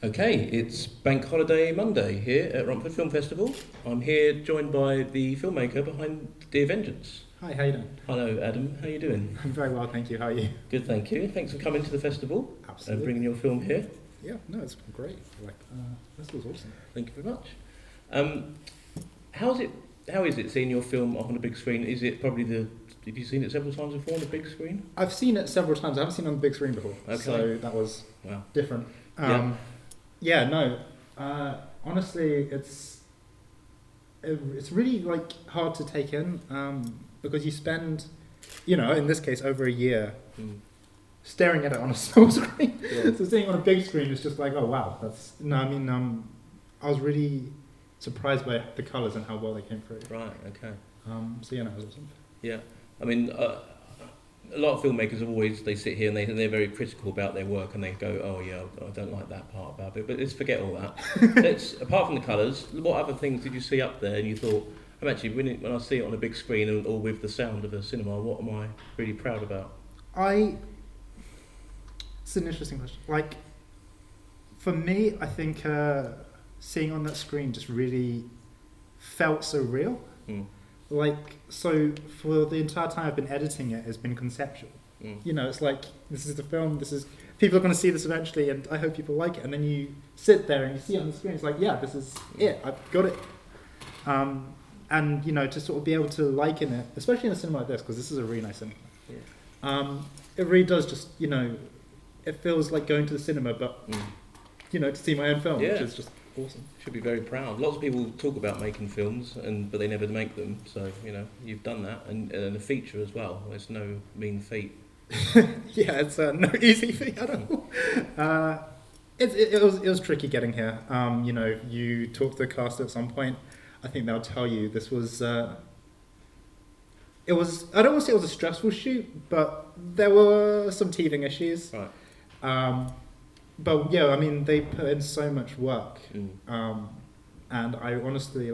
Okay, it's Bank Holiday Monday here at Romford Film Festival. I'm here joined by the filmmaker behind Dear Vengeance. Hi, how you doing? Hello, Adam. How are you doing? I'm very well, thank you. How are you? Good, thank you. Thanks for coming to the festival and Absolutely. bringing your film here. Yeah, no, it's been great. This was awesome. Thank you very much. How is it seeing your film up on the big screen? Is it probably have you seen it several times before on the big screen? I've seen it several times. I haven't seen it on the big screen before, so that was different. Honestly, it's really hard to take in because you spend, in this case, over a year staring at it on a small screen. Yeah. So seeing it on a big screen is just like, oh wow, I was really surprised by the colours and how well they came through. Right. Okay. It was awesome. Yeah. I mean, a lot of filmmakers they sit here and they're very critical about their work and they go, oh yeah, I don't like that part about it, but let's forget all that. Apart from the colours, what other things did you see up there and you thought, when I see it on a big screen or with the sound of a cinema, what am I really proud about? It's an interesting question. For me, I think seeing on that screen just really felt so real. So for the entire time I've been editing it, it's been conceptual. It's like, this is the film, people are going to see this eventually and I hope people like it. And then you sit there and you see it on the screen, it's like, yeah, this is it, I've got it. To sort of be able to liken it, especially in a cinema like this, because this is a really nice cinema. Yeah. It really does just, it feels like going to the cinema, but, to see my own film, which is just awesome. Should be very proud. Lots of people talk about making films, but they never make them. So you've done that, and a feature as well. It's no mean feat. Yeah, it's no easy feat at all. It was tricky getting here. You talk to the cast at some point. I think they'll tell you this was. It was. I don't want to say it was a stressful shoot, but there were some teething issues. Right. But yeah, they put in so much work, and I honestly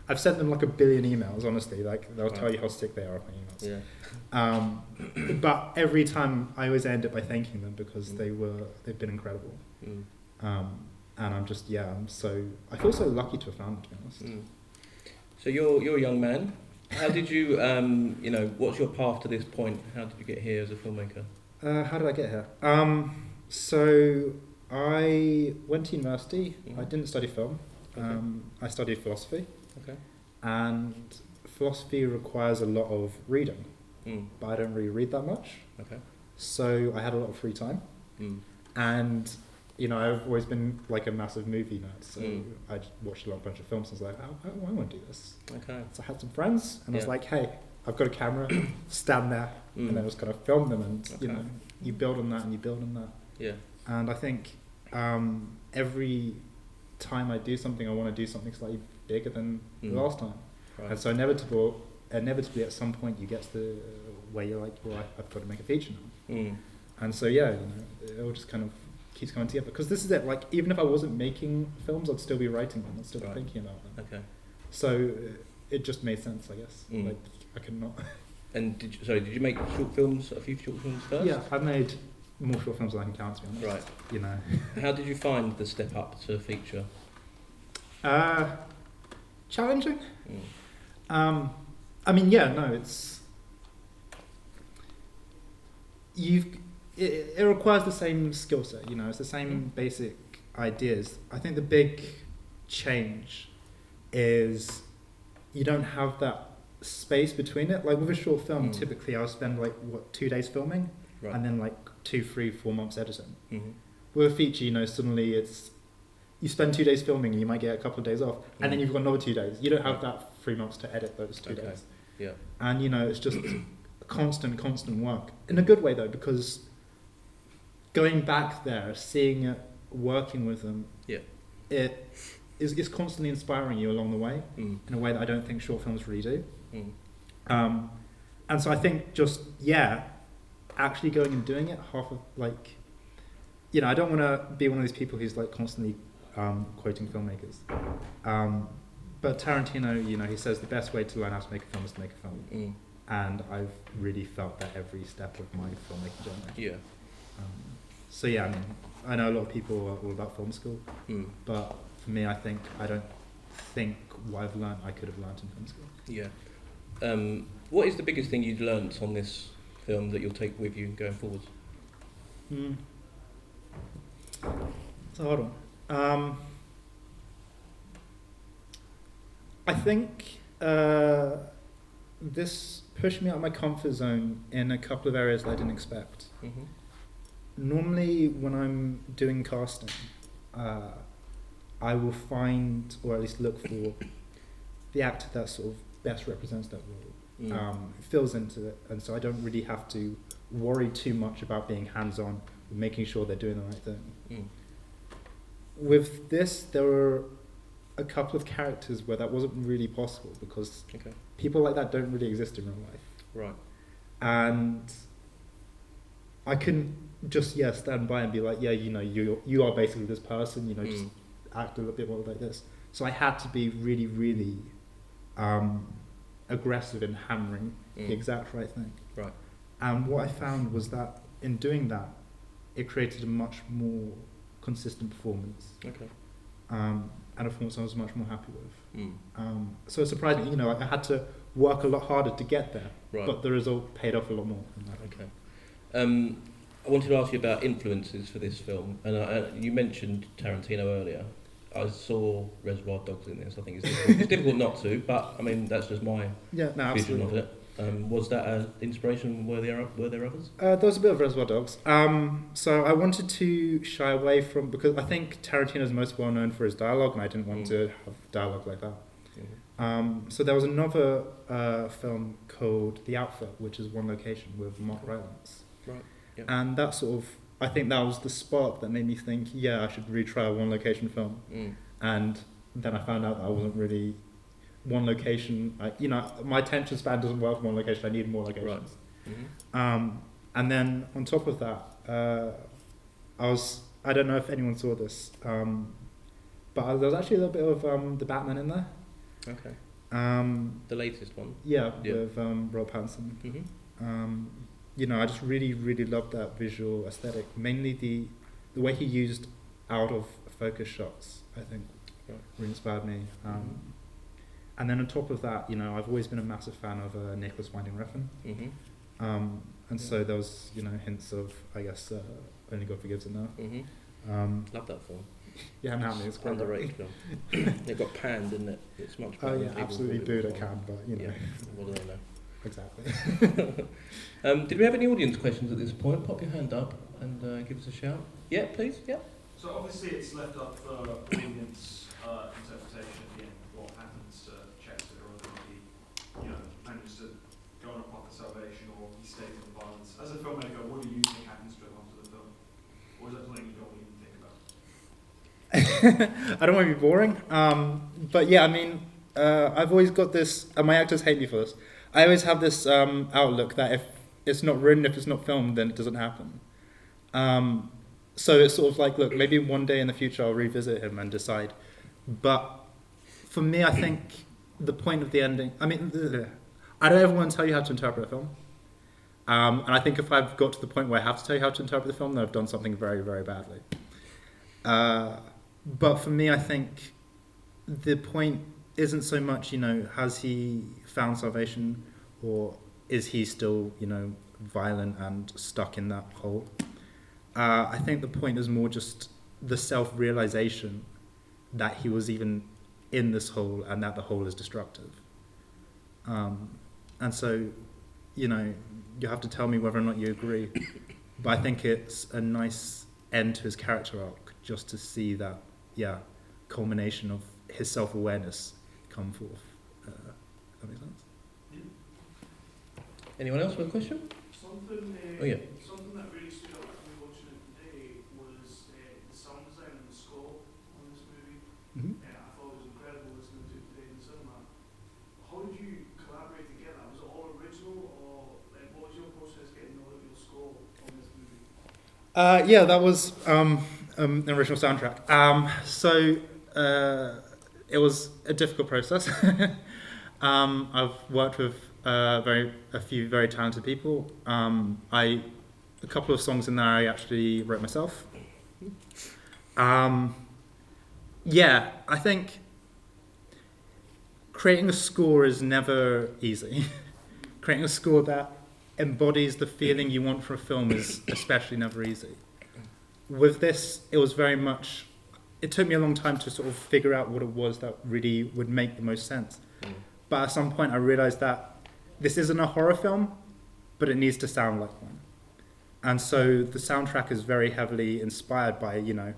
I've sent them a billion emails. Honestly, they'll tell you how sick they are of my emails. Yeah. But every time I always end it by thanking them because they've been incredible. And I'm just I feel so lucky to have found them, to be honest. So you're a young man. How did you what's your path to this point? How did you get here as a filmmaker? How did I get here? So I went to university. I didn't study film. Okay. I studied philosophy. Okay. And philosophy requires a lot of reading, but I don't really read that much. Okay. So I had a lot of free time. And, I've always been a massive movie nerd. So I watched a bunch of films and I was like, I want to do this. Okay. So I had some friends and I was like, hey, I've got a camera, stand there. And then just kind of film them and, you build on that and you build on that. Yeah. And I think every time I do something, I want to do something slightly bigger than the last time. Right. And so inevitably at some point you get to the where you're like, well, I've got to make a feature now. And so it all just kind of keeps coming together. Because this is it, even if I wasn't making films, I'd still be writing them, I'd still be thinking about them. Okay. So it just made sense, I guess. I could not... And did you make a few short films first? Yeah, I've made more short films than I can count, to be honest. Right. How did you find the step up to feature? Challenging. It's it requires the same skill set. It's the same basic ideas. I think the big change is you don't have that space between it. With a short film, typically I'll spend 2 days filming, right, and then 2, 3, 4 months editing. With a feature, suddenly you spend 2 days filming and you might get a couple of days off, and then you've got another 2 days. You don't have that 3 months to edit those 2 days. Yeah. And it's just constant work. In a good way though, because going back there, seeing it, working with them, it is constantly inspiring you along the way in a way that I don't think short films really do. And so I think actually going and doing it, half of I don't want to be one of these people who's constantly quoting filmmakers. But Tarantino, he says the best way to learn how to make a film is to make a film. And I've really felt that every step of my filmmaking journey. Yeah. So yeah, I mean, I know a lot of people are all about film school, but for me, I don't think what I've learned I could have learned in film school. Yeah. What is the biggest thing you've learnt on this film that you'll take with you going forward? It's a hard one. I think this pushed me out of my comfort zone in a couple of areas that I didn't expect. Mm-hmm. Normally, when I'm doing casting, I will find, or at least look for, the actor that sort of best represents that role, fills into it, and so I don't really have to worry too much about being hands-on, making sure they're doing the right thing. With this, there were a couple of characters where that wasn't really possible because people like that don't really exist in real life. Right. And I couldn't just stand by and be like, you are basically this person, just act a little bit more like this. So I had to be really, really aggressive in hammering the exact right thing. Right. And what I found was that in doing that, it created a much more consistent performance. Okay. And a performance I was much more happy with. So it surprised me, I had to work a lot harder to get there, but the result paid off a lot more from that. Okay. I wanted to ask you about influences for this film, and you mentioned Tarantino earlier. I saw Reservoir Dogs in this. I think it's difficult not to, but I mean that's just my vision of it. Was that an inspiration? Were there others? There was a bit of Reservoir Dogs. So I wanted to shy away from, because I think Tarantino's most well known for his dialogue, and I didn't want to have dialogue like that. So there was another film called The Outfit, which is one location with Mark Rylance. Right. Yeah. And that I think that was the spark that made me think, I should retry a one location film. And then I found out that I wasn't really one location. My attention span doesn't work in one location. I need more locations. Right. And then on top of that, I don't know if anyone saw this, but there was actually a little bit of the Batman in there. Okay. The latest one. Yeah. With Rob Pattinson. I just really, really loved that visual aesthetic. Mainly the way he used out of focus shots, I think, really inspired me. And then on top of that, I've always been a massive fan of Nicholas Winding Refn. And so there was, hints of, I guess, Only God Forgives it now. Love that film. Yeah, now it's quite underrated film. It got panned, didn't it? It's much better. Oh yeah, absolutely booed at Cannes, but Yeah, what do they know? Exactly. Did we have any audience questions at this point? Pop your hand up and give us a shout. Yeah, please. Yeah. So obviously it's left up for audience interpretation at the end. What happens to Chester, or whether he, manages to go on a path of salvation, or he stays in violence? As a filmmaker, what do you think happens to him after the film, or is that something you don't even think about? I don't want to be boring, but yeah, I mean, I've always got this, and my actors hate me for this. I always have this outlook that if it's not written, if it's not filmed, then it doesn't happen. So it's sort of like, look, maybe one day in the future I'll revisit him and decide. But for me, I think the point of the ending, I mean, I don't ever want to tell you how to interpret a film. And I think if I've got to the point where I have to tell you how to interpret the film, then I've done something very, very badly. But for me, I think the point isn't so much, has he found salvation, or is he still, violent and stuck in that hole? I think the point is more just the self-realization that he was even in this hole and that the hole is destructive. And so, you have to tell me whether or not you agree. But I think it's a nice end to his character arc just to see that, culmination of his self-awareness come forth. That makes sense? Yeah. Anyone else with a question? Something that really stood out to me watching it today was the sound design and the score on this movie. I thought it was incredible listening to it today in the cinema. How did you collaborate together? Was it all original, or what was your process getting all of your score on this movie? That was an original soundtrack. It was a difficult process. I've worked with a few very talented people. I a couple of songs in there I actually wrote myself. Yeah, I think creating a score is never easy. Creating a score that embodies the feeling you want for a film is especially never easy. With this, it was very much... It took me a long time to sort of figure out what it was that really would make the most sense. But at some point I realised that this isn't a horror film, but it needs to sound like one. And so the soundtrack is very heavily inspired by, you know,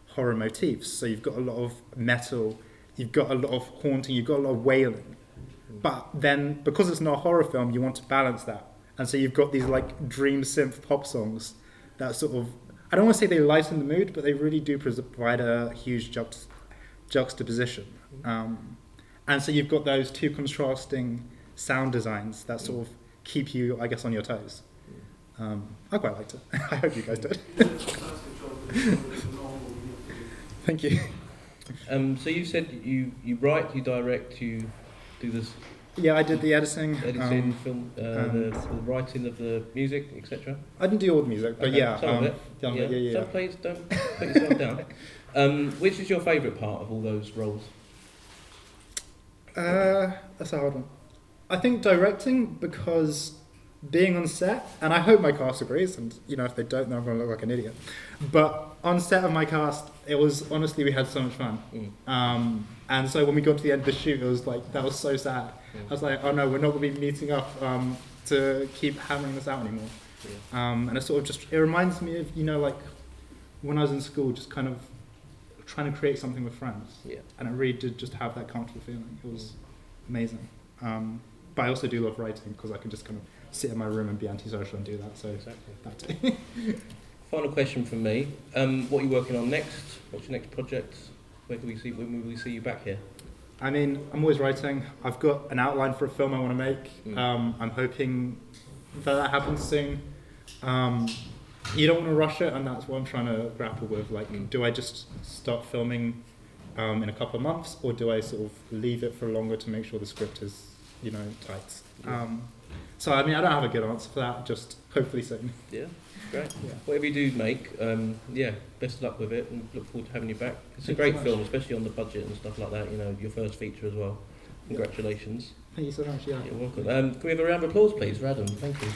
horror motifs. So you've got a lot of metal, you've got a lot of haunting, you've got a lot of wailing. But then, because it's not a horror film, you want to balance that. And so you've got these like dream synth pop songs that sort of, I don't want to say they lighten the mood, but they really do provide a huge juxtaposition. And so you've got those two contrasting sound designs that sort of keep you, I guess, on your toes. I quite liked it. I hope you guys did. Thank you. So you said you write, you direct, you do this... Yeah, I did the editing. Film, the writing of the music, etc. I didn't do all the music, but okay, yeah. Some of it. Yeah. Don't put yourself down. Which is your favourite part of all those roles? That's a hard one. I think directing, because being on set, and I hope my cast agrees, and you know if they don't, then I'm going to look like an idiot. But on set of my cast, it was honestly, we had so much fun. And so when we got to the end of the shoot, it was like, that was so sad. I was like, oh no, we're not going to be meeting up to keep hammering this out anymore. And it sort of just, it reminds me of, you know, like when I was in school, just kind of trying to create something with friends. And it really did just have that comfortable feeling. It was amazing. But I also do love writing, because I can just kind of sit in my room and be antisocial and do that. So exactly. Final question from me. What are you working on next? What's your next project? When will we see you back here? I mean, I'm always writing. I've got an outline for a film I want to make. I'm hoping that happens soon. You don't want to rush it, and that's what I'm trying to grapple with. Like, do I just start filming in a couple of months, or do I sort of leave it for longer to make sure the script is, you know, tight? So, I mean, I don't have a good answer for that, just hopefully soon. Yeah, great. Whatever you do make, best of luck with it, and look forward to having you back. It's a great film, especially on the budget and stuff like that, you know, your first feature as well. Congratulations. Thank you so much, You're welcome. Can we have a round of applause, please, for Adam? Thank you.